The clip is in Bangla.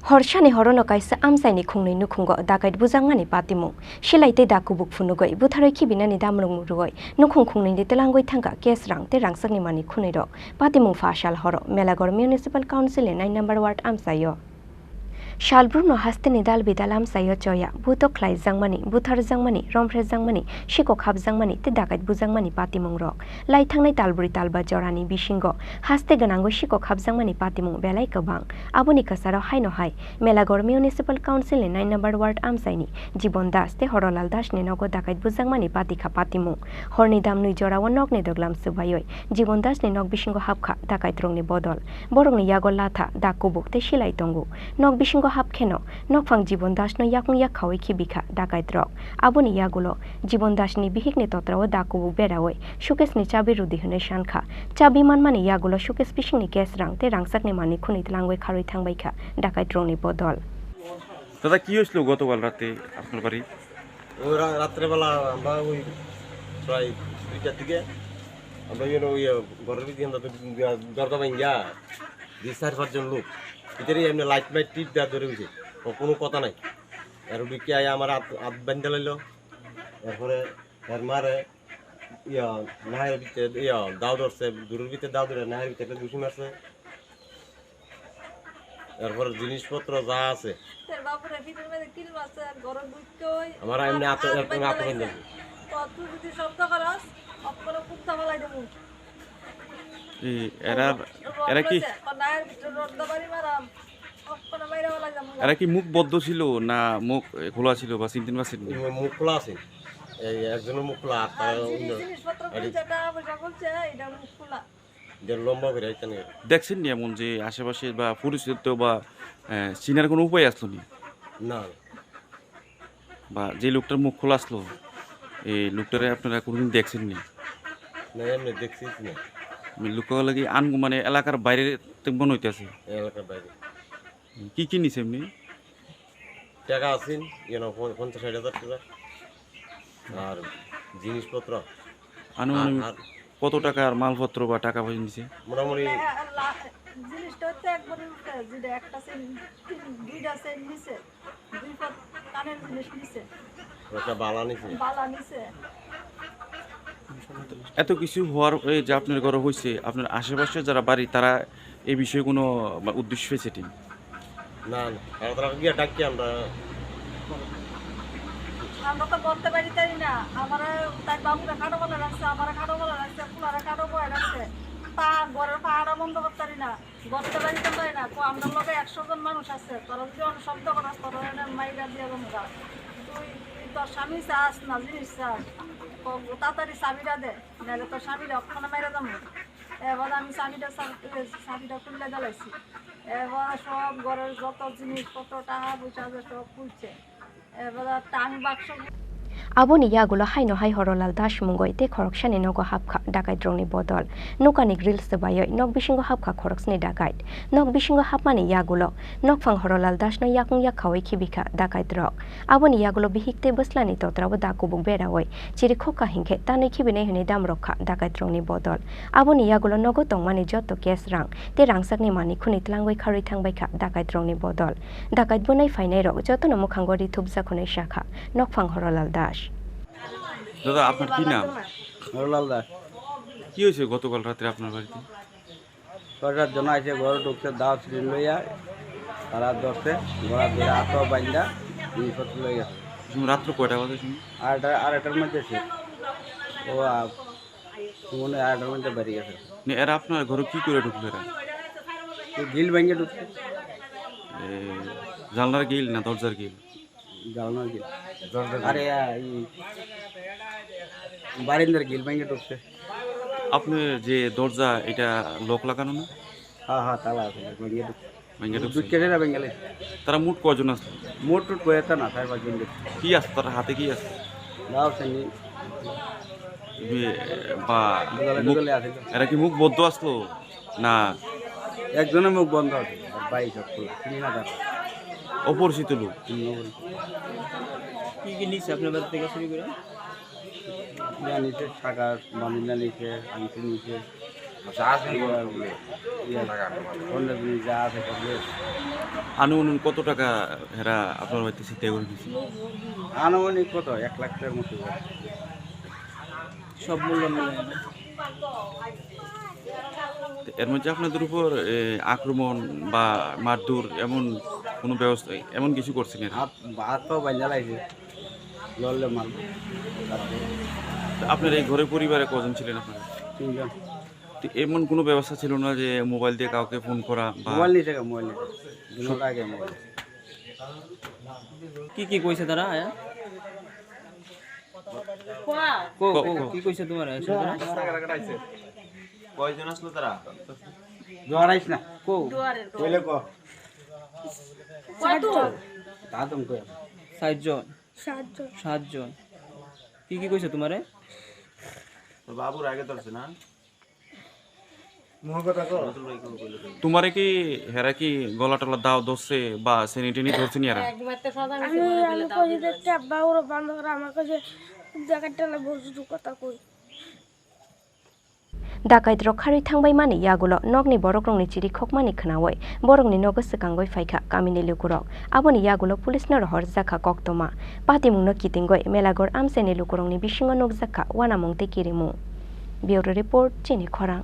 Horshani horono kaisa amsaini khungni nukhungo dakait bujangmani patimung silaite dakubuk phunugoi butharai khibinani damrung murugoi nukhung khungni de telangoi thangka kesrang te rangsakni mani khuniro patimung fashal horo Melagor Municipal Council 9 number ward amsayo Shalbruno hasteni dal bidalam sayo choya buto khlai jangmani buthar jangmani romphre jangmani shiko khap jangmani te dakait bujangmani patimung rok lai thangnai talburi talba jorani bisingo haste ganango shiko khap jangmani patimung belai kobang aboni kasaro haino hai Melagor Municipal Council 9 number ward amsaini Jibon Das te Horolal Das ni nogo dakait bujangmani patikha patimung horni damnui jorawo nokni doglam subayoi Jibon Das ni nok bisingo hapkha dakait rongni bodol borongni yago latha dakubuk te silai tongu nok bisingo hap kheno nokphang Jibon Das no yakung yakhawi khibikha dakait rok aboni yagulo Jibon Das ni bihikni totrawo dakubuk berawoi shukes ni chabi rudi hune shankha chabi manmani yagulo shukes bisingni kes rang te rangsakni mani khuni tlangoi kharoi thangbaikha dakait rongni bodol দাদা কি হয়েছিল গতকাল রাতে আপনার বাড়ি? রাত্রেবেলা আমরা ওই প্রায় 2টার দিকে আমরা ওই ঘরের ভিতরে দরজা ভাঙ্গা 4-5 লোক ভিতরে এমনি লাইট মাইট টিপ দেওয়া ধরে উঠে কোনো কথা নাই আর ঢুকে আয় আমার হাত বান্ধা লাইল তারপরে এর মারে নাহের ভিতরে দাও ধরছে দূরের ভিতরে দাও ধরে নাহের ভিতরে দুষি মারছে এরপর জিনিসপত্র যা আছে আমার এমনি এরা কি মুখ বদ্ধ ছিল না মুখ খোলা ছিল বা চিনতেন পারছেন? মুখ খোলা আছে, একজনের মুখ খোলা লম্বা করে দেখছেন নি এমন যে আশেপাশে বা পরিচিত বা চিনার কোনো উপায় আসলো না বা যে লোকটার মুখ খোলা আসলো এই লোকটারে আপনারা কোনোদিন দেখছেন নি? না এমনি দেখছি না লোক লাগে মানে এলাকার বাইরে মনে হইতেছে এলাকার বাইরে কি কি নিছে এমনি টাকা আছেন 50-60 হাজার টাকা আর জিনিসপত্র আনুমানিক কত টাকার মালপত্র বা টাকা পয়সা নিছে? মোটামুটি জিনিসটা হচ্ছে একবারে উল্টা যেটা একটা সেন দুইটা সেন নিছে দুই পট কানের জিনিস নিছে একটা বালা নিছে এত কিছু হওয়ার এই যে আপনার ঘরে হয়েছে আপনার আশেপাশে যারা বাড়ি তারা এই বিষয়ে কোনো উদ্দেশ্য হয়েছে ঠিক না তারা গিয়ে ডাকি আমরা তো বলতে পারি তাই না আমার তাই বাবুরা খাটো বলে রাখছে আমার খাটো বলে রাখছে পুলারা খাটো বলে রাখছে তা ঘরের পাহাড়া বন্ধ করতে পারি না গড়তে বাড়িতে পারি না তো আমার লগে 100 জন মানুষ আছে তোরা যদি অন্য শব্দ করাস তোর মাইরা দিয়ে গা তুই তোর স্বামী চাস না জিনিস চাস তাড়াতাড়ি চাবিটা দে নাহলে তোর স্বামীরা ওখানে মাইরা যাবো এবার আমি চাবিটা খুললে জ্বালাইছি এবার সব ঘরের যত জিনিসপত্র টাকা পয়সা সব খুলছে এবার টাং বাক্স Aboni yagulo haino hai Horolal Das mungoi te khoroksani nogo hapkha dakait rongni bodol nokani grill sebayoi nok bisingo hapkha khoroksni dakait nok bisingo hapmani yagulo nokphang Horolal Das no yakung yakhawai khibikha dakait rok aboni yagulo bihikte boslani totrabo dakubuk berawoi chiri khoka hingkhe tanoi khibine hini dam rokha dakait rongni bodol aboni yagulo nogo tongmani joto kes rang te rangsakni mani khuni tlangoi kharoi thangbaikha dakait rongni bodol dakait bunai fainai rok joto no mukhangori thupja khonai shakha nokphang Horolal Das দাদা আপনার কি নাম? হরলাল দাস। কি হয়েছে গতকাল রাতে আপনার বাড়িতে? ছয়টার জন্য আছে ঘরে ঢুকছে দাও সিলিন্ডার লইয়া তারা ধরছে ঘোড়া ধরে আতো বান্ধা জিনিসপত্র লই গেছে। রাত্র কয়টা বাজে শুনি? আড়াইটার মধ্যে সে ও মনে 8টার মধ্যে বেরিয়ে গেছে। এরা আপনার ঘরে কি করে ঢুকলো? এরা গিল ভেঙে ঢুকছে। জানলার গিল না দরজার গিল? জানলার গিল। আরে বারিন্দার গিল ভেঙে ঢুকছে। আপনার যে দরজা এটা লক লাগানো না? হ্যাঁ তালা আছে ভেঙে ঢুকছে। কেটেরা ভেঙে তারা মোট কজন আসলো? মোট বয়েতা না 4-5 জন কি আছে তার হাতে? কি আছে? দাও সেনি বা এরা কি মুখ বদ্ধ আসলো না একজনের মুখ বন্ধ আছে আর বাইক সব খোলা চিনি না তার অপরিচিত লোক? কি কি নিচ্ছে আপনার বাড়ি থেকে শুরু করে? নিচে টাকা বান্দিনা নিচে আংটি নিচে অন্য জিনিস যা আছে সব আনুমানিক কত টাকা হেরা আপনার বাড়িতে ছিনতাই করে নিয়েছে? আনুমানিক কত 1 লাখ টাকার মতো হবে। সব মূল্য মিলে তো এর মধ্যে আপনাদের উপর আক্রমণ বা মারধর এমন কোনো ব্যবস্থা এমন কিছু করছেন এরা? হাত পাও বাইন্দা লাগছে লড়লে মারবো। তারপরে তো আপনার এই ঘরে পরিবারে কজন ছিলেন আপনারা? 3 জন। তো এমন কোনো ব্যবস্থা ছিল না যে মোবাইল দিয়ে কাউকে ফোন করা বা মোবাইল নিয়ে থেকে মোবাইল নিয়ে দিনের আগে মোবাইল কি কি কইছে তারা আয়া? কো কো কি কইছে তোমার কয়জন আসলো তারা? জড়াইছ না কো কইলে ক কত দাদম কই 60 জন 7 জন কি কি কইছে তোমারে? বাবুর আগে ধরছে না? তোমারে কি হেরা কি গলা টলা দাও ধরছে বা সেনিটেনি ধরছে নি এরা? আমি কই দেখতে আব্বা ওরা বন্ধ করে আমার কাছে জায়গাটা না বসু কথা কই ডাকাইত রক্ষাरै थांबाय माने यागुलो नगनि बरकरंनि चिरि खकमानि खोनावै बरकनि नगो सकांगै फाइखा कामिनि लुकुरक आबोनि यागुलो पुलिसनो रहर जाखा कक्तमा पातिमुंनो कितिंगै मेलागर आमसेनि लुकुरंनि बिसिङो नगजाखा वानामंते किरिमु ब्यूरो रिपोर्ट चिनि खरां।